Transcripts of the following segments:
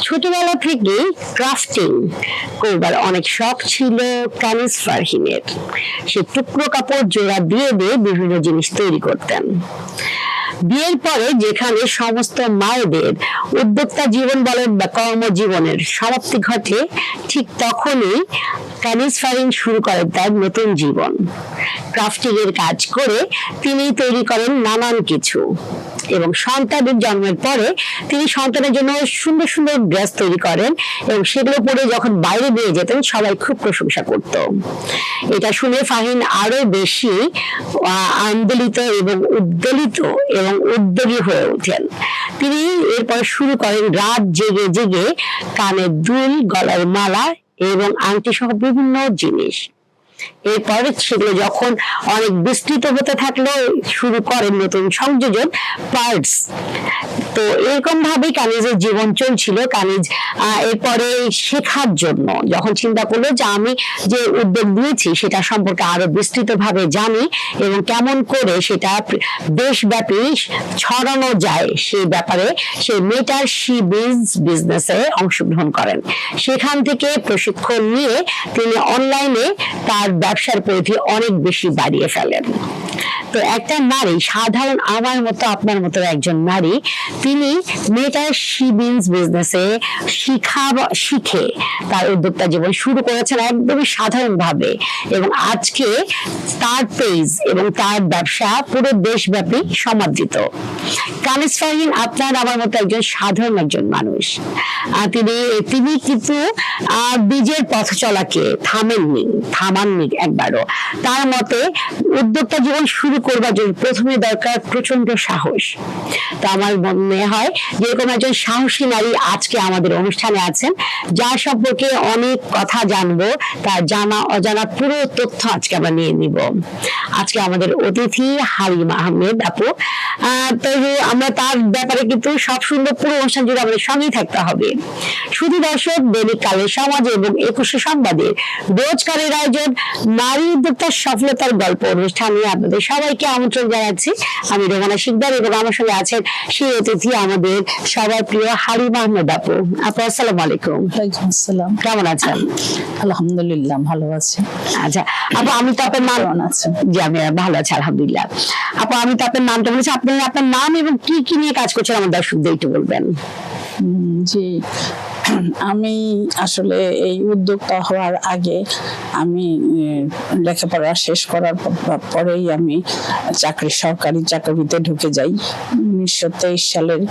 ছোটবেলা থেকে ক্রাফটিং করবার অনেক শখ ছিল কানিজ ফারহিনের। সে টুকরো কাপড় জোড়া দিয়ে দিয়ে বিভিন্ন জিনিস তৈরি করতেন। বিয়ের পরে যেখানে সমস্ত মায়েদের উদ্যোক্তা জীবন বলেন বা কর্মজীবনের সমাপ্তি ঘটে, ঠিক তখনই কানিজ ফারহিন শুরু করেন তার নতুন জীবন। ক্রাফটিং এর কাজ করে তিনি তৈরি করেন নানান কিছু, এবং সন্তানের জন্মের পরে তিনি সন্তানের জন্য সুন্দর সুন্দর ড্রেস তৈরি করেন, এবং সেগুলো পরে যখন বাইরে নিয়ে যেতেন সবাই খুব প্রশংসা করত। এটা শুনে ফারহিন আরো বেশি আন্দোলিত এবং উদ্বেলিত এবং উদ্যোগী হয়ে ওঠেন। তিনি এরপর শুরু করেন রাত জেগে জেগে কানের দুল, গলার মালা এবং আংটি সহ বিভিন্ন জিনিস। এরপরে সেগুলো যখন অনেক বিস্তৃত হতে থাকলো, শুরু করেন নতুন সংযোজন পার্টস। তো এরকম ভাবে কানিজের জীবন চলছিল। কানিজ এরপরে শেখার জন্য যখন চিন্তা করলো যে আমি যে উদ্যোগ নিয়েছি সেটা সম্পর্কে আরো বিস্তৃত ভাবে জানি এবং কেমন করে সেটা দেশব্যাপী ছড়ানো যায়, সেই ব্যাপারে সেই মেটার শি বিজনেসে অংশগ্রহণ করেন। সেখান থেকে প্রশিক্ষণ নিয়ে তিনি অনলাইনে তার ব্যবসার পরিধি অনেক বেশি বাড়িয়ে ফেলেন। তো একটা নারী, সাধারণ আমার মতো আপনার মতো একজন নারী, তিনি মেটার শি বিজনেসে শিখে তার উদ্যোক্তা জীবন শুরু করেছেন একদমই সাধারণ ভাবে, এবং আজকে তার পেজ এবং তার ব্যবসা পুরো দেশব্যাপী সমাদৃত। কানিজ ফারহিন আপনার আমার মতো একজন সাধারণ একজন মানুষ। তিনি কিন্তু নিজের পথ চলাকে থামাননি একবারও। তার মতে উদ্যোক্তা জীবন শুরু করবার জন্য প্রথমে দরকার প্রচন্ড সাহস। তো আমার মনে হয় যেরকম একজন সাহসী নারী আজকে আমাদের অনুষ্ঠানে আছেন, যার সম্পর্কে অনেক কথা জানবো, তার জানা অজানা পুরো তথ্য আজকে আমরা নিয়ে নিব। আজকে আমাদের অতিথি হালিমা আহমেদ আপু। তো আমরা তার ব্যাপারে কিন্তু সব সুন্দর পুরো অনুষ্ঠান জুড়ে আমাদের সঙ্গেই থাকতে হবে। শুধু দর্শক, দৈনিক কালের সমাজ এবং 21 সংবাদের রোজকারের আয়োজন নারী উদ্যোক্তার সফলতার গল্প অনুষ্ঠানে আপনাদের সবাইকে আমন্ত্রণ জানাচ্ছি। আমি রোমানা শিকদার, এবং আমার সঙ্গে আছেন সেই অতিথি আমাদের সবার প্রিয় হালিমা আহমেদ আপু। আপু আসসালামু আলাইকুম। ওয়ালাইকুম আসসালাম। কেমন আছেন? আলহামদুলিল্লাহ ভালো আছি। আচ্ছা আপু, আমি তো আপনার নাম জি আমি ভালো আছি আলহামদুলিল্লাহ। আপু, আমি তো আপনার নামটা বলেছি, আপনি আপনার নাম এবং কি কি নিয়ে কাজ করছেন আমার দর্শকদের একটু বলবেন। জি, আমি আসলে এই উদ্যোক্তা হওয়ার আগে আমি লেখাপড়া শেষ করার পরেই আমি সরকারি চাকরিতে ঢুকে যাই। 1923 সালের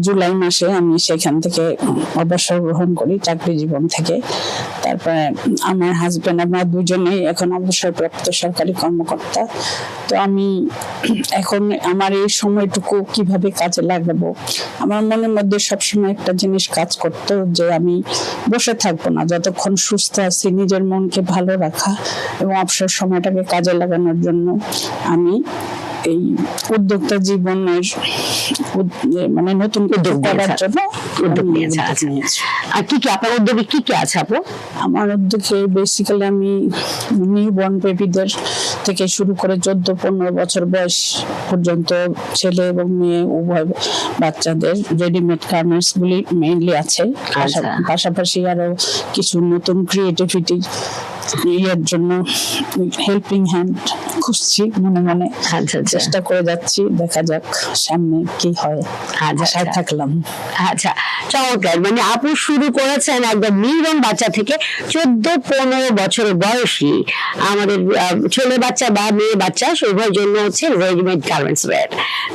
জুলাই মাসে আমি সেখান থেকে অবসর গ্রহণ করি চাকরি জীবন থেকে। তারপরে আমার হাজবেন্ড, আমরা দুজনেই এখন অবসরপ্রাপ্ত সরকারি কর্মকর্তা। তো আমি এখন আমার এই সময়টুকু কিভাবে কাজে লাগাবো, আমার মনের মধ্যে সবসময় একটা জিনিস কাজ করতো যে আমি বসে থাকবো না, যতক্ষণ সুস্থ আছি নিজের মনকে ভালো রাখা এবং অবসর সময়টাকে কাজে লাগানোর জন্য আমি এই উদ্যোক্তা জীবনের মানে নতুন উদ্যোগ করার জন্য উদ্যোগ নিয়েছি। আর কি কি আপনার উদ্যোগে কি কি আছে আপু? আমার উদ্যোগে বেসিক্যালি আমি নিউবর্ন বেবিদের থেকে শুরু করে 14-15 বছর বয়স পর্যন্ত ছেলে এবং মেয়ে উভয় বাচ্চাদের রেডিমেড গার্মেন্টস গুলি মেইনলি আছে। পাশাপাশি আরো কিছু নতুন ক্রিয়েটিভিটি এর জন্য হেল্পিং হ্যান্ড খুঁজছি মনে মনে। চেষ্টা করে যাচ্ছি, দেখা যাক সামনে কি হয়। আশায় থাকলাম। আচ্ছা, চমৎকার। মানে আপনি শুরু করেছেন একদম নিউবর্ন বাচ্চা থেকে 14-15 বছর বয়সী আমাদের ছেলে বাচ্চা বা মেয়ে বাচ্চা উভয়ের জন্য হচ্ছে রেডিমেড গার্মেন্টস ওয়্যার।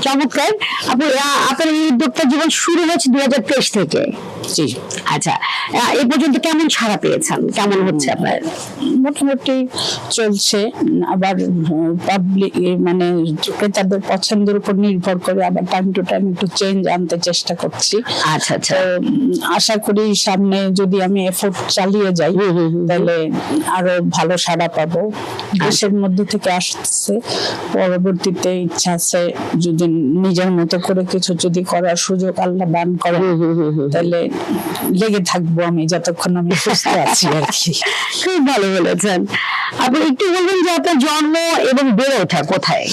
চমৎকার। আপনি আপনার এই উদ্যোক্তা জীবন শুরু হয়েছে 2023 থেকে। জি। আচ্ছা, এই পর্যন্ত কেমন সাড়া পেয়েছেন, কেমন হচ্ছে আপনার? মোটামুটি চলছে। আবার পাবলিক মানে ক্রেতাদের পছন্দের উপর নির্ভর করে আবার টাইম টু টাইম একটু চেঞ্জ আনতে চেষ্টা করছি। আচ্ছা আচ্ছা, আশা করি সামনে যদি আমি এফোর্ট চালিয়ে যাই তাহলে আরো ভালো সাড়া পাবো। দেশের মধ্যে থেকে আসছে, পরবর্তীতে ইচ্ছা আছে যদি নিজের মতো করে কিছু যদি করার সুযোগ আল্লাহ দান করে তাহলে লেগে থাকবো আমি যতক্ষণ আমি সুস্থ আছি আর কি। খুব ভালো বলেছেন। আপনি একটু বলবেন যে আপনার জন্ম এবং বেড়ে ওঠা কোথায়?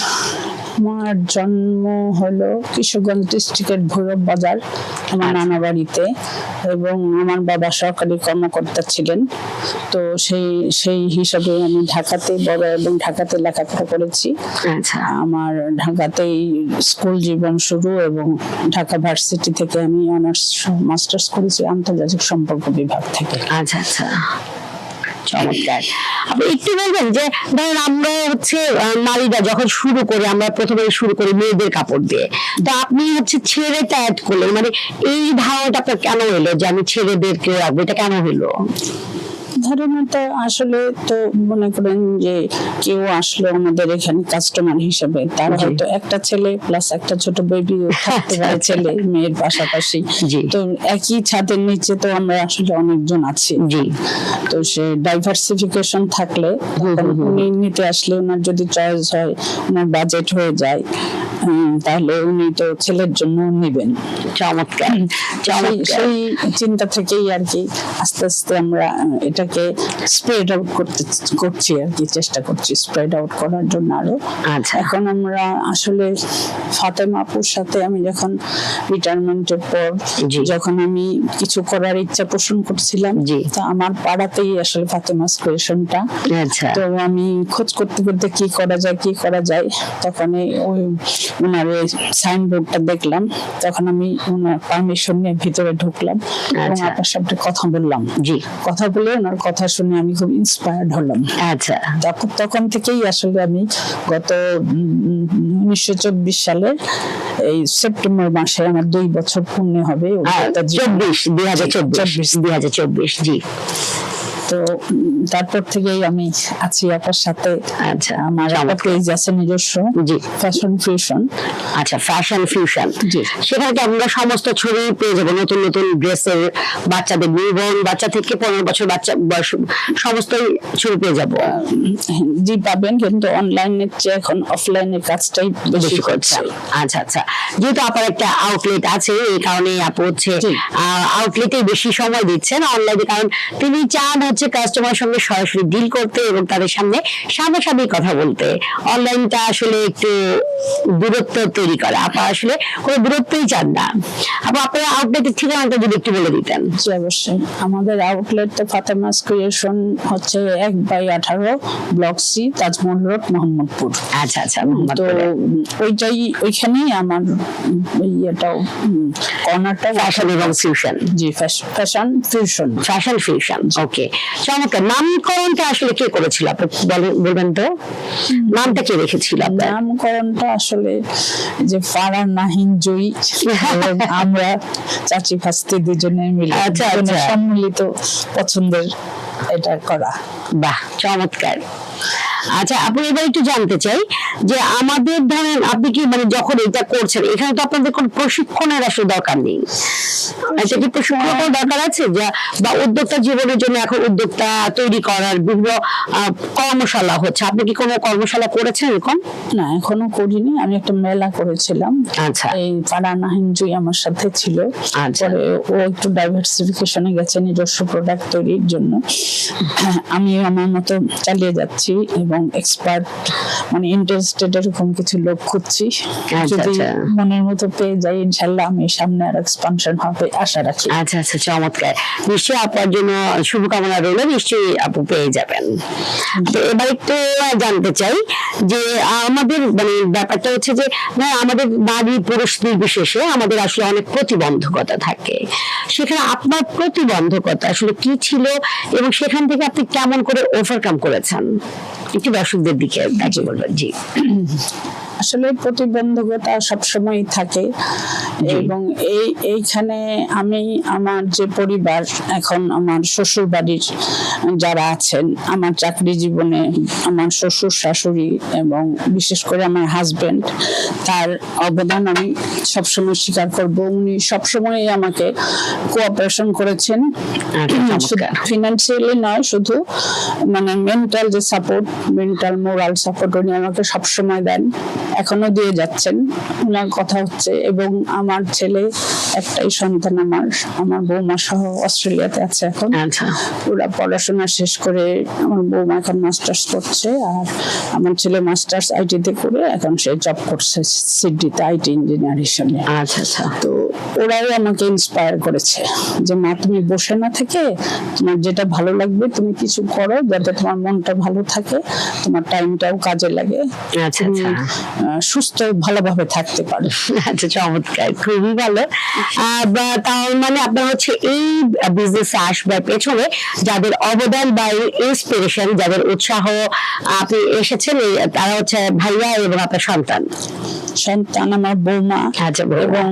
আমার জন্ম হলো কিশোরগঞ্জ ডিস্ট্রিক্টের ভৈরব বাজার আমার নানা বাড়িতে, এবং আমার বাবা সরকারি কর্মকর্তা ছিলেন। তো সেই হিসাবে আমি ঢাকাতে বড় এবং ঢাকাতে লেখাপড়া করেছি। আচ্ছা আমার ঢাকাতেই স্কুল জীবন শুরু, এবং ঢাকা ভার্সিটি থেকে আমি অনার্স মাস্টার্স করেছি আন্তর্জাতিক সম্পর্ক বিভাগ থেকে। আচ্ছা আচ্ছা, চমৎকার। আপনি একটু বলবেন যে ধরেন আমরা হচ্ছে নারীরা যখন শুরু করে, আমরা প্রথমে শুরু করি মেয়েদের কাপড় দিয়ে, তো আপনি হচ্ছে ছেলেটা অ্যাড করলেন, মানে এই ধারণাটা আপনার কেন এলো যে আমি ছেলেদেরকে রাখবো, এটা কেন হলো? ধারণাটা আসলে তো মনে করেন যে কেউ আসলো আমাদের এখানে কাস্টমার হিসেবে, তার হয়তো একটা ছেলে প্লাস একটা ছোট বেবি থাকতে পারে ছেলে মেয়ের পাশাপাশি। তো একই ছাদের নিচে তো আমরা আসলে অনেকজন আছি। তো সে ডাইভার্সিফিকেশন থাকলে উনি নিতে আসলে ওনার যদি চয়েস হয়, ওনার বাজেট হয়ে যায়, তাহলে উনি তো ছেলের জন্য নেবেন। চমৎকার। সেই চিন্তা থেকেই আর কি আস্তে আস্তে আমরা এটাকে স্প্রেড আউট করছি আর কি, চেষ্টা করছি স্প্রেড আউট করার জন্য আরো। এখন আমরা আসলে ফাতেমা আপুর সাথে আমি যখন রিটায়ারমেন্টের পর যখন আমি কিছু করার ইচ্ছা পোষণ করছিলাম, তো আমার পাড়াতেই আসলে ফাতেমাস ক্রিয়েশনটা। তো আমি খোঁজ করতে করতে কি করা যায় তখন ওই ওনার সাইনবোর্ডটা দেখলাম, তখন আমি ওনার পারমিশন নিয়ে ভিতরে ঢুকলাম এবং আপনার সাথে কথা বললাম। কথা বলে ওনার কথা শুনে আমি খুব ইন্সপায়ার্ড হলাম। তখন থেকেই আসলে আমি গত 1924 সালে এই সেপ্টেম্বর মাসে আমার 2 বছর পূর্ণ হবে। 2024 জি। তো তারপর থেকেই আমি আছি আপনার সাথে। আমার পেজ আছে নিজস্ব, ফ্যাশন ফিউশন। ফ্যাশন ফিউশন, সেখানে আমরা সমস্ত ছবি পেয়ে যাবো, নতুন নতুন ড্রেসের, বাচ্চাদের নিউবর্ন বাচ্চা থেকে 15 বছর বাচ্চা বয়স সমস্ত ছবি পেয়ে যাবো। জি পাবেন, কিন্তু অনলাইনের চেয়ে এখন অফলাইনের কাজটাই বেশি করছে। আচ্ছা, যেহেতু আপনার একটা আউটলেট আছে, এই কারণে আপু হচ্ছে আউটলেটে বেশি সময় দিচ্ছেন অনলাইনে, কারণ তিনি চান হচ্ছে কাস্টমারের সঙ্গে সরাসরি ডিল করতে এবং তাদের সামনাসামনি কথা বলতে। অনলাইনটা আসলে একটু দূরত্ব তৈরি করে, আপা আসলে কোনো দূরত্বই চান না। আপু আপনার আউটলেটের ঠিকানাটা যদি একটু বলে দিতেন। জি অবশ্যই, আমাদের আউটলেট তো ফাতেমাস ক্রিয়েশন হচ্ছে 1/18 block C, Taj Mahal road, Mohammadpur. আচ্ছা, তো ওইখানেই আমার ইয়েটাও কর্নারটা ফ্যাশন এবং ফিউশন। জি, ফ্যাশন ফিউশন। ওকে, চমৎকার। নামকরণটা আসলে কে করেছিল আপনি বলবেন তো? নামটা কে রেখেছিল? নামকরণটা আসলে যে ফারান নাহিন জয়ী, আমরা চাচি ভাস্তি দুজনে মিলে সম্মিলিত পছন্দের এটা করা। বাহ, চমৎকার। আচ্ছা আপনি এবার একটু জানতে চাই যে আমাদের ধরেন আপনি কি মানে যখন এটা করছেন, এখানে তো আপনাদের কোনো প্রশিক্ষণের আসলে দরকার নেই, এটা কি প্রশিক্ষণের দরকার আছে? বা উদ্যোক্তা জীবনের জন্য এখন উদ্যোক্তা তৈরি করার বিভিন্ন কর্মশালা হচ্ছে, আপনি কি কোনো কর্মশালা করেছেন এরকম? না, এখনো করিনি। আমি একটা মেলা করেছিলাম, এই ফারান নাহিন জয়ী আমার সাথে ছিল। পরে ও একটু ডাইভার্সিফিকেশনে গেছে নিজস্ব প্রোডাক্ট তৈরির জন্য। আমি আমার মতো চালিয়ে যাচ্ছি এবং এক্সপার্ট মানে ইন্টারেস্টেড এরকম কিছু লোক খুঁজছি। যদি মনের মতো পেয়ে যাই ইনশাআল্লাহ আমি সামনে আর এক্সপানশন হবে আশা রাখি। আচ্ছা, চমৎকার। নিশ্চয়ই আপনার জন্য শুভকামনা রইল, নিশ্চয়ই আপু পেয়ে যাবেন। তো এবার একটু জানতে চাই যে আমাদের মানে ব্যাপারটা হচ্ছে যে আমাদের নারী পুরুষ নির্বিশেষে আমাদের আসলে অনেক প্রতিবন্ধকতা থাকে, সেখানে আপনার প্রতিবন্ধকতা আসলে কি ছিল এবং সেখান থেকে আপনি কেমন করে ওভারকাম করেছেন, একটু দর্শকদের দিকে বলবেন। জি, আসলে প্রতিবন্ধকতা সবসময় থাকে এবং এইখানে আমি আমার যে পরিবার, এখন আমার শ্বশুর বাড়ির যারা আছেন, আমার চাকরি জীবনে আমার শ্বশুর শাশুড়ি এবং বিশেষ করে আমার হাজবেন্ড, তার অবদান আমি সবসময় স্বীকার করব। উনি সবসময় আমাকে কোঅপারেশন করেছেন, ফিনান্সিয়ালি নয়, শুধু মানে মেন্টাল যে সাপোর্ট, মেন্টাল মোরাল সাপোর্ট উনি আমাকে সবসময় দেন। এখনো দিয়ে যাচ্ছেন, ওনার কথা হচ্ছে। এবং আমার ছেলে একটাই সন্তান, আমার বৌমা সহ অস্ট্রেলিয়াতে আছে এখন। আচ্ছা, ওরা পড়াশোনা শেষ করে, আমার বৌমা এখন মাস্টার্স করছে, আর আমার ছেলে মাস্টার্স আইটিতে করে এখন সে জব করছে সিডনিতে আইটি ইঞ্জিনিয়ার হিসেবে। আচ্ছা, আচ্ছা। তো ওরাও আমাকে ইন্সপায়ার করেছে যে মা, তুমি বসে না থেকে তোমার যেটা ভালো লাগবে তুমি কিছু করো, যাতে তোমার মনটা ভালো থাকে, তোমার টাইমটাও কাজে লাগে, আচ্ছা, তুমি আচ্ছা। সুস্থ ভালোভাবে থাকতে পারো। আচ্ছা, চমৎকার, খুবই ভালো। তার মানে আপনার হচ্ছে এই বিজনেসে আসবার পেছনে যাদের অবদান বা ইন্সপিরেশন, যাদের উৎসাহ আপনি এসেছেন, তারা হচ্ছে ভাইয়া এবং আপনার সন্তান। আমার বৌমা আচ্ছা, বৌমা। এবং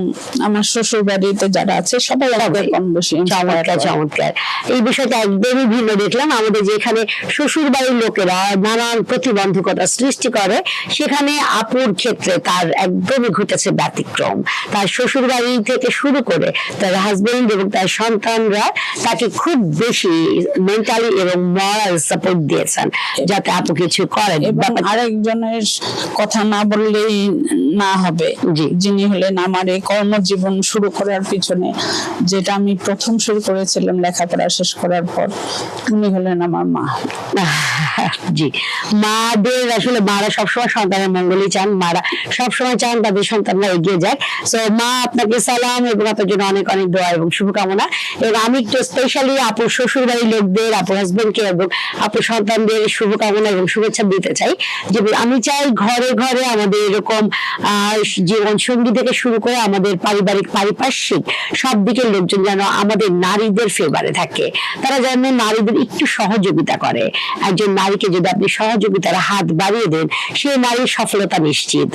আমার শ্বশুর বাড়িতে যারা আছে সবাই আমাদের কম বেশি inspire চমৎকার, করে। চমৎকার। এই বিষয়টা একদমই ভিন্ন দেখলাম। আমাদের যেখানে শ্বশুর বাড়ির লোকেরা নানান প্রতিবন্ধকতা সৃষ্টি করে, সেখানে আপুর ক্ষেত্রে তার একদমই ঘটেছে ব্যতিক্রম। তার শ্বশুর বাড়ি থেকে শুরু করে তার হাজবেন্ড এবং তার সন্তানরা তাকে খুব বেশি মেন্টালি এবং মরাল সাপোর্ট দিয়েছেন যাতে আপু কিছু করেন। এবং আরেকজনের কথা না বললেই না হবে, জি। যিনি হলেন আমার এই কর্মজীবন শুরু করার পিছনে, যেটা আমি প্রথম শুরু করেছিলাম লেখাপড়া শেষ করার পর, উনি হলেন আমার মা। জি, মাদের আসলে মারা সবসময় সন্তানের মঙ্গলই চান, মারা সবসময় চান তাদের সন্তানরা এগিয়ে যায়। সো মা, আপনাকে সালাম এবং আপনার জন্য অনেক অনেক দোয়া এবং শুভকামনা। এবং আমি একটু স্পেশালি আপুর শ্বশুর বাড়ির লোকদের, আপুর হাজবেন্ডকে এবং আপুর সন্তানদের শুভকামনা এবং শুভেচ্ছা দিতে চাই। যে আমি চাই ঘরে ঘরে আমাদের এরকম জীবন সঙ্গী থেকে শুরু করে আমাদের পারিবারিক পারিপার্শ্বিক সব দিকের লোকজন যেন আমাদের নারীদের ফেভারে থাকে, তারা যেন নারীদের একটু সহযোগিতা করে। একজন নারীকে যদি আপনি সহযোগিতার হাত বাড়িয়ে দেন, সে নারীর সফলতা নিশ্চিত।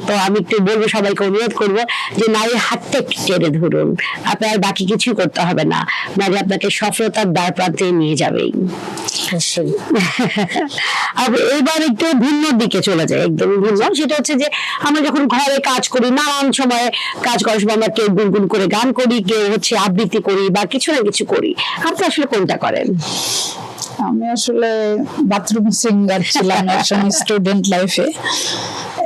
তো আমি একটু বলবো, সবাইকে অনুরোধ করবো যে নারীর হাতটা একটু টেনে ধরুন, আপনার বাকি কিছুই করতে হবে না, নারী আপনাকে সফলতার দ্বার প্রান্তে নিয়ে যাবেই। আর এবার একটু ভিন্ন দিকে চলে যায়, একদম ভিন্ন। সেটা হচ্ছে যে আমরা যখন ঘরে কাজ করি, নানান সময় কাজ করার সময় আমরা কেউ গুনগুন করে গান করি, কেউ হচ্ছে আবৃত্তি করি বা কিছু না কিছু করি। আপনি আসলে কোনটা করেন? আমি আসলে বাথরুম সিঙ্গার ছিলাম একসময় স্টুডেন্ট লাইফে।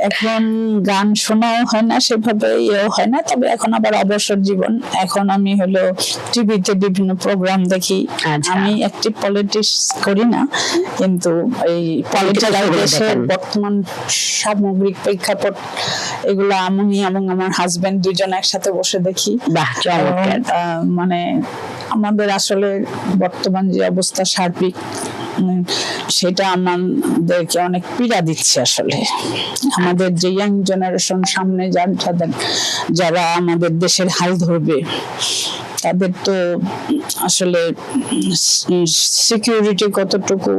এখন গান শোনাও হয় না, সেভাবে ইয়েও হয় না। তবে এখন আবার অবসর জীবন, এখন আমি হলো টিভিতে বিভিন্ন প্রোগ্রাম দেখি। আচ্ছা। আমি অ্যাক্টিভ পলিটিক্স করি না, কিন্তু এই দেশের বর্তমান সামগ্রিক প্রেক্ষাপট এগুলো আমি এবং আমার হাজবেন্ড দুজন একসাথে বসে দেখি। বাহ, চমৎকার। মানে আমাদের আসলে বর্তমান যে অবস্থা সার্বিক, সেটা আমাদেরকে অনেক পীড়া দিচ্ছে। আসলে আমাদের যে ইয়াং জেনারেশন সামনে যারা আমাদের দেশের হাল ধরবে, তাদের তো আসলে সিকিউরিটি কতটুকু,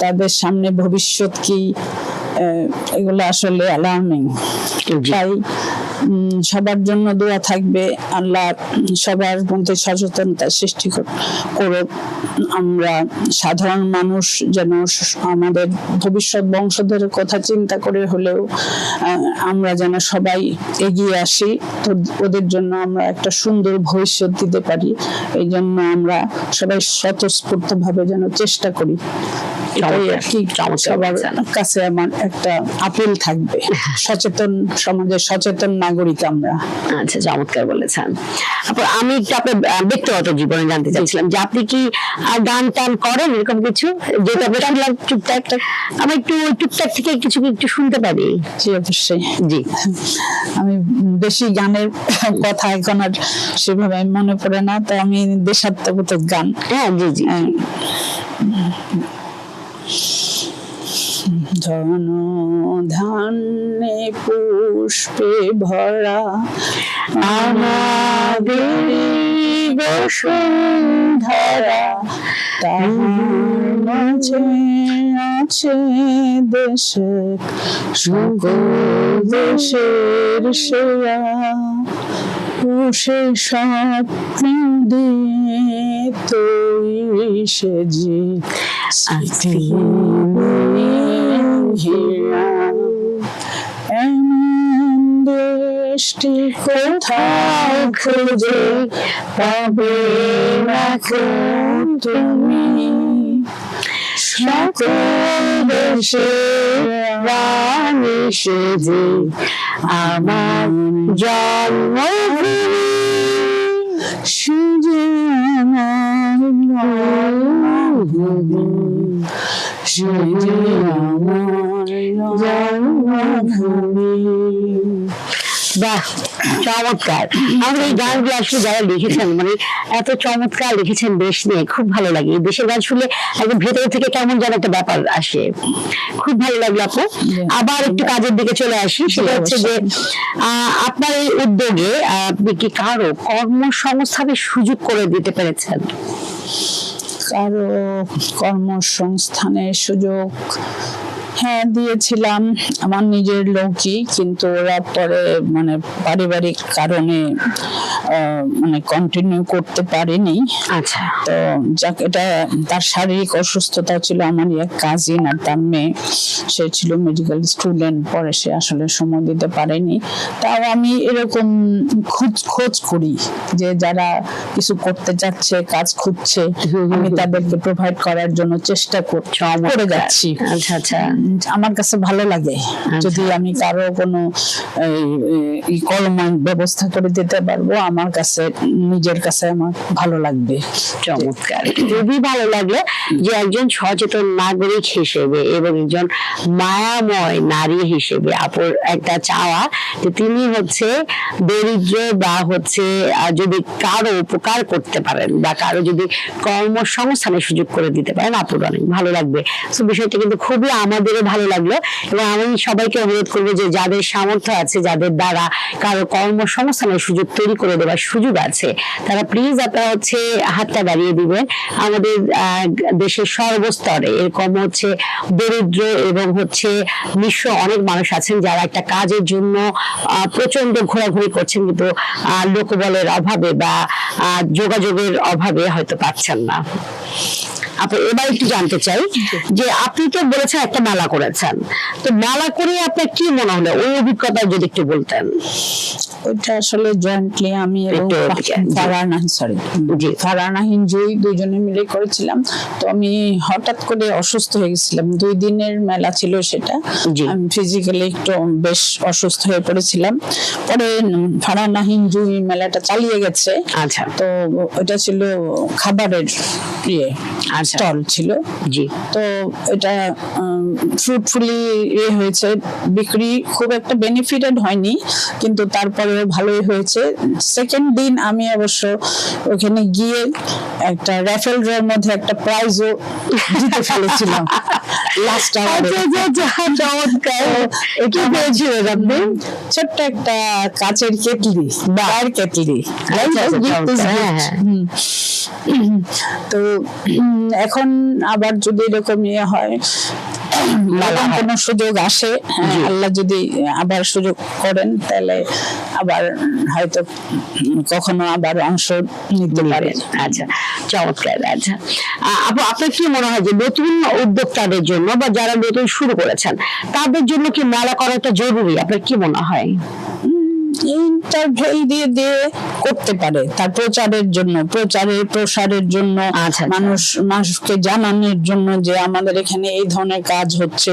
তাদের সামনে ভবিষ্যৎ কি, এগুলো আসলে অ্যালার্মিং। তাই সবার জন্য দোয়া থাকবে, আল্লাহ সবার মধ্যে সচেতনতা সৃষ্টি করুক। আমরা সাধারণ মানুষ যেন আমাদের ভবিষ্যৎ বংশধরের কথা চিন্তা করে হলেও আমরা যেন সবাই এগিয়ে আসি, তো ওদের জন্য আমরা একটা সুন্দর ভবিষ্যৎ দিতে পারি। এই জন্য আমরা সবাই স্বতঃস্ফূর্ত ভাবে যেন চেষ্টা করি। সবার কাছে আমার একটা আপিল থাকবে, সচেতন সমাজের সচেতন নাগরিক আমরা। আচ্ছা, চমৎকার বলেছেন। আমি একটু আপনার ব্যক্তিগত জীবনে জানতে চাচ্ছিলাম যে আপনি কি গান টান করেন, এরকম কিছু? যেটা আমরা শুনলাম টুকটাক, আমি একটু টুকটাক থেকে কিছু একটু শুনতে পারি? জি, অবশ্যই। জি, আমি বেশি গানের কথা এখন আর সেভাবে মনে পড়ে না, তো আমি দেশাত্মবোধক গান। হ্যাঁ, জি জি। ধন ধান্যে পুষ্পে ভরা আমাদের বসুন্ধরা, তার মাঝে আছে দেশের সকল দেশের সেরা, ও সে স্বপ্ন দিয়ে তৈরি সেজে এমন দেশটি কোথাও খুঁজে পাবে না তুমি, সকল দেশের রানী সেজে আমার জন্মভূমি সেজে আমার জন্মভূমি, সেজে আমার জন্মভূমি। বাহ, চমৎকার। আমাদের এই গানগুলো আসলে যারা লিখেছেন মানে এত চমৎকার লিখেছেন দেশ নিয়ে, খুব ভালো লাগে। এই দেশের গান শুনলে একদম ভেতর থেকে কেমন যেন একটা ব্যাপার আসে, খুব ভালো লাগলো আপু। আবার একটু কাজের দিকে চলে আসি, সেটা হচ্ছে যে আপনার এই উদ্যোগে আপনি কি কারো কর্মসংস্থানের সুযোগ করে দিতে পেরেছেন? কারো কর্মসংস্থানের সুযোগ হ্যাঁ দিয়েছিলাম, আমার নিজের লোকই, কিন্তু ওরা পরে মানে পারিবারিক কারণে মানে কন্টিনিউ করতে পারেনি। আচ্ছা। তো যাক, এটা তার শারীরিক অসুস্থতা ছিল। আমারই এক কাজিন আর তার মেয়ে, সে ছিল মেডিকেল স্টুডেন্ট, পরে সে আসলে সময় দিতে পারেনি। তাও আমি এরকম খোঁজ করি যে যারা কিছু করতে চাচ্ছে, কাজ খুঁজছে, আমি তাদেরকে প্রোভাইড করার জন্য চেষ্টা করে যাচ্ছি। আচ্ছা আচ্ছা। আমার কাছে ভালো লাগে যদি আমি কারো কোনো কর্ম ব্যবস্থা করে দিতে পারবো, আমার কাছে নিজের কাছে আমার ভালো লাগবে। চমৎকার, খুবই ভালো লাগলো যে একজন সচেতন নাগরিক হিসেবে এবং একজন মায়াময় নারী হিসেবে আপুর একটা চাওয়া যে তিনি হচ্ছে দরিদ্র বা হচ্ছে যদি কারো উপকার করতে পারেন বা কারো যদি কর্মসংস্থানের সুযোগ করে দিতে পারেন, আপুর অনেক ভালো লাগবে। তো বিষয়টা কিন্তু খুবই আমাদেরও ভালো লাগলো এবং আমি সবাইকে অনুরোধ করবো যে যাদের সামর্থ্য আছে, যাদের দ্বারা কারো কর্মসংস্থানের সুযোগ তৈরি করে দেওয়ার সুযোগ আছে, তারা প্লিজ আপনারা হচ্ছে হাতটা বাড়িয়ে দিবেন। আমাদের দেশের সর্বস্তরে এরকম হচ্ছে দরিদ্র এবং হচ্ছে নিঃস্ব অনেক মানুষ আছেন যারা একটা কাজের জন্য প্রচন্ড ঘোরাঘুরি করছেন, কিন্তু লোকবলের অভাবে বা যোগাযোগের অভাবে হয়তো পাচ্ছেন না। আপনি এবার একটু জানতে চাই যে আপনি তো বলেছেন একটা মেলা করেছেন, তো মেলা করে আপনার কি মনে হলো, ওই অভিজ্ঞতা যদি একটু বলতেন। ওইটা আসলে জয়েন্টলি আমি এবং ফারহানাহিন জুই দুইজনে মিলে করেছিলাম। তো আমি হঠাৎ করে অসুস্থ হয়ে গেছিলাম, 2 দিনের মেলা ছিল সেটা। আমি ফিজিক্যালি একটু বেশ অসুস্থ হয়ে পড়েছিলাম। পরে ফারহানাহিন জুই মেলাটা চালিয়ে গেছে। আচ্ছা। তো ওটা ছিল খাবারের স্টল ছিল। জি। তো এটা ফ্রুটফুলি হয়েছে, বিক্রি খুব একটা বেনিফিটেড হয়নি, কিন্তু তারপরে ভালোই হয়েছে। সেকেন্ড দিন আমি অবশ্য ওখানে গিয়ে একটা র্যাফেল ড্রর মধ্যে একটা প্রাইজও জিতে ফেলেছিলাম লাস্ট আওয়ারে। ছোট্ট একটা কাচের কেটলি, চায়ের কেটলি। তো এখন আবার যদি এরকম হয়, কোনো সুযোগ আসে, আল্লাহ যদি আবার সুযোগ করেন, তাহলে আবার হয়তো কখনো আবার অংশ নিতে পারে। আচ্ছা, চমৎকার। আচ্ছা আপু, আপনার কি মনে হয় যে নতুন উদ্যোক্তাদের জন্য বা যারা নতুন শুরু করেছেন তাদের জন্য কি মেলা করাটা জরুরি? আপনার কি মনে হয়? ইন্টারভেল দিয়ে করতে পারে, তার প্রচারের জন্য, প্রসারের জন্য, মানুষকে জানানোর জন্য যে আমাদের এখানে এই ধরনের কাজ হচ্ছে।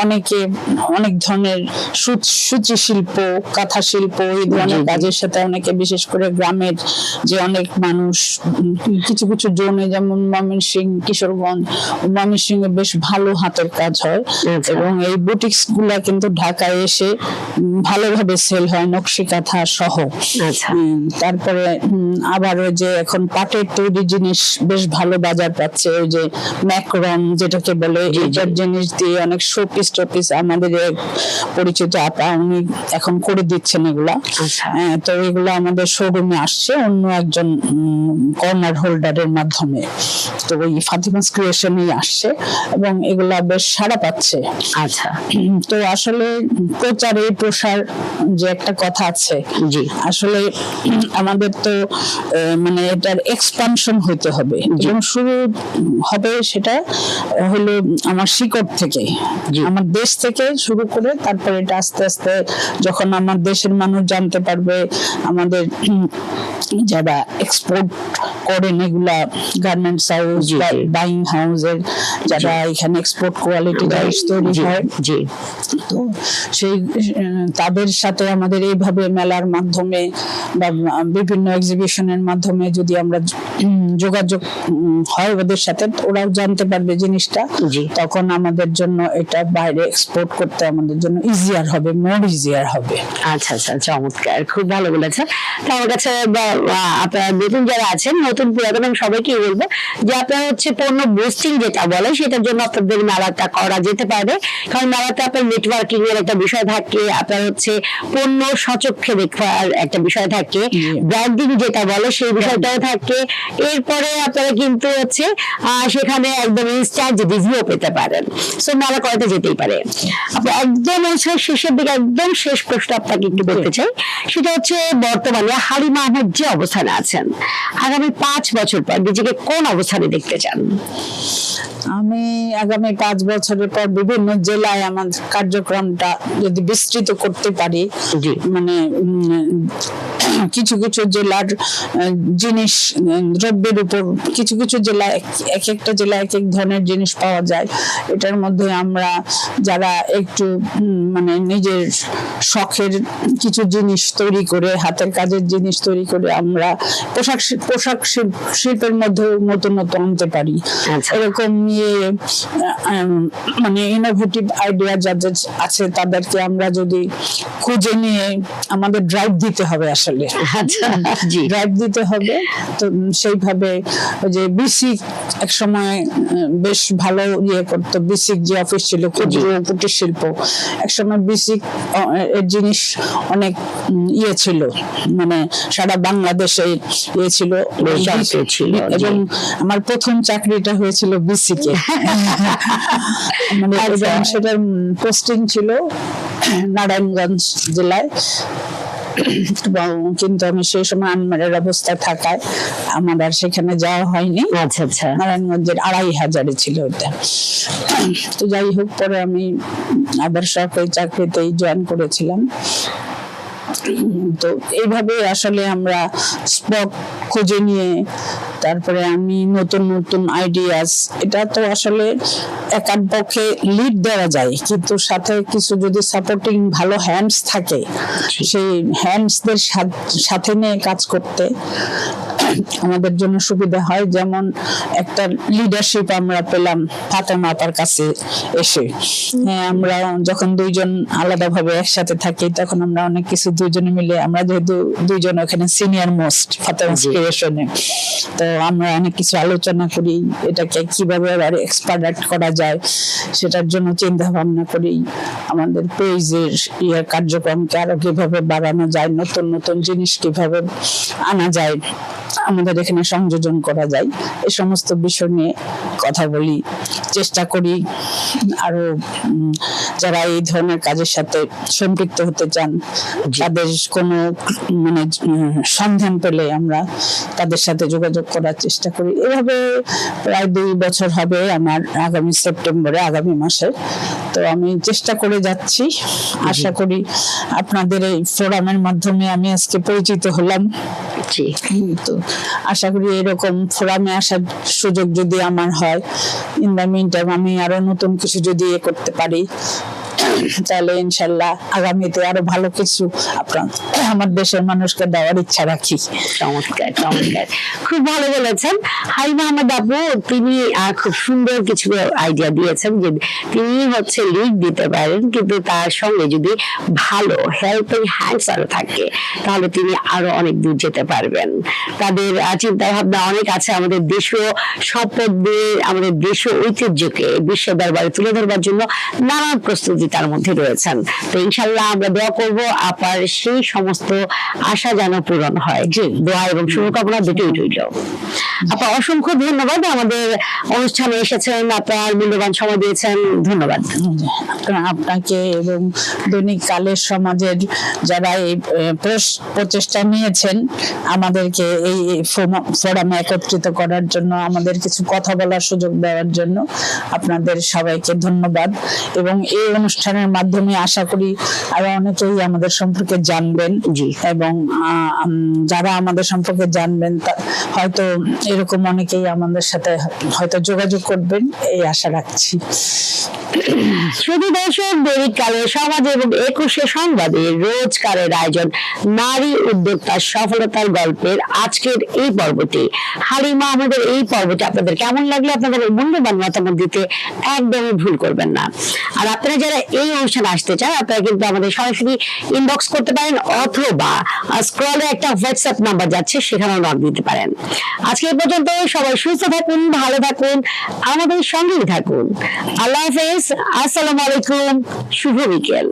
অনেকে অনেক ধরনের সূচি শিল্প, কাঁথা শিল্প, এই ধরনের কাজের সাথে অনেকে, বিশেষ করে গ্রামের যে অনেক মানুষ কিছু কিছু জোনে, যেমন ময়মনসিংহ, কিশোরগঞ্জ, ময়মনসিংহে বেশ ভালো হাতের কাজ হয় এবং এই বুটিক্স গুলা কিন্তু ঢাকায় এসে ভালোভাবে সেল হয়, নকশি কাঁথা সহ। তারপরে আবার ওই যে এখন পাটের তৈরি জিনিস বেশ ভালো বাজার পাচ্ছে, ওই যে ম্যাক্রম যেটাকে বলে, এইটার জিনিস দিয়ে অনেক শোপিস টোপিস আমাদের পরিচিত আপা উনি এখন করে দিচ্ছেন এগুলা। তো এগুলো আমাদের শোরুমে আসছে অন্য একজন কর্নার হোল্ডারের মাধ্যমে। তো ওই ফাতিমাস ক্রিয়েশনই আসছে এবং এগুলা বেশ সাড়া পাচ্ছে। আচ্ছা। তো আসলে প্রচারে প্রসার যে একটা কথা আছে, আসলে আমাদের তো মানে এটার এক্সপানশন হইতে হবে এবং শুরু হবে সেটা হলো আমার শিকড় থেকে, আমার দেশ থেকে শুরু করে, তারপরে এটা আস্তে আস্তে যখন আমার দেশের মানুষ জানতে পারবে, আমাদের যারা এক্সপোর্ট করেন এগুলা গার্মেন্টস হাউস, হাউস জি, বা জি। বাইং হাউসের যারা এখানে এক্সপোর্ট কোয়ালিটি জিনিস তৈরি জি, হয়, জি, তো সেই তাদের সাথে আমাদের এইভাবে মেলার মাধ্যমে বা বিভিন্ন এক্সিবিশনের মাধ্যমে যদি আমরা যোগাযোগ হয় ওদের সাথে, ওরাও জানতে পারবে জিনিসটা, জি। তখন আমাদের জন্য এটা বাইরে এক্সপোর্ট করতে আমাদের জন্য ইজিয়ার হবে, মোর ইজিয়ার হবে। আচ্ছা আচ্ছা, চমৎকার, খুব ভালো বলেছেন। তো আমার কাছে আপনারা নতুন যারা আছেন, নতুন পুরাতন, আমি সবাইকে বলবো যে আপনারা হচ্ছে পণ্য বুস্টিং যেটা বলে সেটার জন্য আপনাদের মেলাটা করা যেতে পারে। কারণ মেলাতে আপনার নেটওয়ার্কিং এর একটা বিষয় থাকে, আপনার হচ্ছে পণ্য সচক্ষে দেখার একটা বিষয় থাকে, ব্র্যান্ডিং যেটা বলে সেই বিষয়টাও থাকে। এরপরে আপনারা কিন্তু হচ্ছে সেখানে একদম ইনস্ট্যান্ট রিভিউ পেতে পারেন। সো মেলা করাতে যেতেই পারে। আপনি একদম শেষের দিকে একদম শেষ প্রশ্ন আপনাকে একটু করতে চাই, সেটা হচ্ছে বর্তমানে হালিমা আহমেদ যে অবস্থানে আছেন, আগামী 5 বছর পর নিজেকে কোন অবস্থানে দেখতে চান? আমি আগামী 5 বছরের পর বিভিন্ন জেলায় আমার কার্যক্রমটা যদি বিস্তৃত করতে পারি, জি। মানে কিছু কিছু জেলার জিনিস দ্রব্যের উপর কিছু কিছু জেলায় এক একটা জেলায় এক এক ধরনের জিনিস পাওয়া যায়। এটার মধ্যে আমরা যারা একটু মানে নিজের শখের কিছু জিনিস তৈরি করে, হাতের কাজের জিনিস তৈরি করে আমরা পোশাক শিল্পের মধ্যে নতুন নতুন আনতে পারি, আচ্ছা। এরকম নিয়ে মানে ইনোভেটিভ আইডিয়া যাদের আছে তাদেরকে আমরা যদি খুঁজে নিয়ে আমাদের ড্রাইভ দিতে হবে, আসলে আচ্ছা, জি। ড্রাইভ দিতে হবে। তো সেইভাবে ওই যে বিসিক এক সময় বেশ ভালো ইয়ে করতো, বিসিক যে অফিস ছিল ক্ষুদ্র কুটির শিল্প, একসময় বিসিক এর জিনিস অনেক ইয়ে ছিল, মানে সারা বাংলাদেশে ইয়ে ছিল, ছিল, এবং আমার প্রথম চাকরিটা হয়েছিল বিসিকে, মানে এবং সেটার পোস্টিং ছিল নারায়ণগঞ্জ জেলায়। কিন্তু আমি সেই সময় আনমারের অবস্থায় থাকায় আমার আর সেখানে যাওয়া হয়নি। আচ্ছা আচ্ছা। নারায়ণগঞ্জের 2500 ছিল ওইটা। তো যাই হোক, পরে আমি আবার সরকারি চাকরিতেই জয়েন করেছিলাম। তো এইভাবে আসলে আমরা স্পট খুঁজে নিয়ে তারপরে আমি নতুন নতুন আইডিয়াস, এটা তো আসলে একার পক্ষে লিড দেওয়া যায়, কিন্তু সাথে কিছু যদি সাপোর্টিং ভালো হ্যান্ডস থাকে, সেই হ্যান্ডসদের সাথে নিয়ে কাজ করতে আমাদের জন্য সুবিধা হয়। যেমন একটা লিডারশিপ আমরা পেলাম ফাতেমা আপার কাছে এসে। আমরা যখন দুইজন আলাদাভাবে একসাথে থাকি তখন আমরা অনেক কিছু দুইজনে মিলে, আমরা যেহেতু দুইজন ওখানে সিনিয়র মোস্ট ফাতেমা ক্রিয়েশনে, তো আমরা অনেক কিছু আলোচনা করি, এটাকে কিভাবে আরো এক্সপার্ট করা যায় সেটার জন্য চিন্তা ভাবনা করি। আমাদের পেজের কার্যক্রমকে আরো কিভাবে বাড়ানো যায়, নতুন নতুন জিনিস কিভাবে আনা যায়, আমাদের এখানে সংযোজন করা যায়, এই সমস্ত বিষয় নিয়ে কথা বলি, চেষ্টা করি। আরো যারা এই ধরনের কাজের সাথে সম্পৃক্ত হতে চান তাদের কোনো মানে সন্ধান পেলে আমরা তাদের সাথে যোগাযোগ করার চেষ্টা করি। এভাবে প্রায় 2 বছর হবে আমার, আগামী সেপ্টেম্বরে, আগামী মাসে। তো আমি চেষ্টা করে যাচ্ছি। আশা করি আপনাদের এই ফোরামের মাধ্যমে আমি আজকে পরিচিত হলাম। তো আশা করি এরকম ফোরামে আসার সুযোগ যদি আমার হয়, ইন দ্য মিন টাইম আমি আরো নতুন কিছু যদি করতে পারি, তাহলে ইনশাল্লাহ আগামীতে আরো ভালো কিছু আমার দেশের মানুষকে দেওয়ার ইচ্ছা রাখি। চমৎকার চমৎকার, খুব ভালো বলেছেন হালিমা আহমেদ আপু। তিনি খুব সুন্দর কিছু আইডিয়া দিয়েছেন যে তিনি হচ্ছে লিড দিতে পারেন, কিন্তু তার সঙ্গে যদি ভালো হেল্পিং হ্যান্ডস আরো থাকে তাহলে তিনি আরো অনেক দূর যেতে পারবেন। তাদের চিন্তা ভাবনা অনেক আছে, আমাদের দেশীয় সম্পদ দিয়ে আমাদের দেশীয় ঐতিহ্যকে বিশ্ব দরবারে তুলে ধরবার জন্য নানান প্রস্তুতি তার মধ্যে রয়েছেন। তো ইনশাল্লাহ আমরা দোয়া করব আপার সেই সমস্ত আশা যেন পূরণ হয়। যে দোয়া এবং শুভকামনা দুটোই রইল। আপা অসংখ্য ধন্যবাদ, আমাদের অনুষ্ঠানে এসেছেন, আপনার মূল্যবান সময় দিয়েছেন, ধন্যবাদ আপনাকে এবং দৈনিক কালের সমাজের যারা এই প্রচেষ্টা নিয়েছেন আমাদেরকে এই ফোরামে একত্রিত করার জন্য, আমাদের কিছু কথা বলার সুযোগ দেওয়ার জন্য আপনাদের সবাইকে ধন্যবাদ। এবং এই অনুষ্ঠানের মাধ্যমে আশা করি আরো অনেকেই আমাদের সম্পর্কে জানবেন। জি। এবং যারা আমাদের সম্পর্কে জানবেন হয়তো এরকম অনেকেই আমাদের সাথে হয়তো যোগাযোগ করবেন এই আশা রাখছি। শুধু দর্শক, দৈনিককালের সমাজ এবং একুশে সংবাদে রোজকারের আয়োজন নারী উদ্যোক্তার সফলতার গল্পের আজকের এই পর্বটি, হালিমা আমাদের এই পর্বটি আপনাদের কেমন লাগলো, আপনাদের মূল্যবান মতামত দিতে একদমই ভুল করবেন না। আর আপনারা যারা এই অনুষ্ঠানে আসতে চান আপনারা কিন্তু আমাদের সরাসরি ইনবক্স করতে পারেন, অথবা স্ক্রলে একটা হোয়াটসঅ্যাপ নাম্বার যাচ্ছে সেখানেও নক দিতে পারেন। আজকে এই পর্যন্ত, সবাই সুস্থ থাকুন, ভালো থাকুন, আমাদের সঙ্গেই থাকুন। আল্লাহ হাফেজ, আসসালামু আলাইকুম, শুভ বিকেল।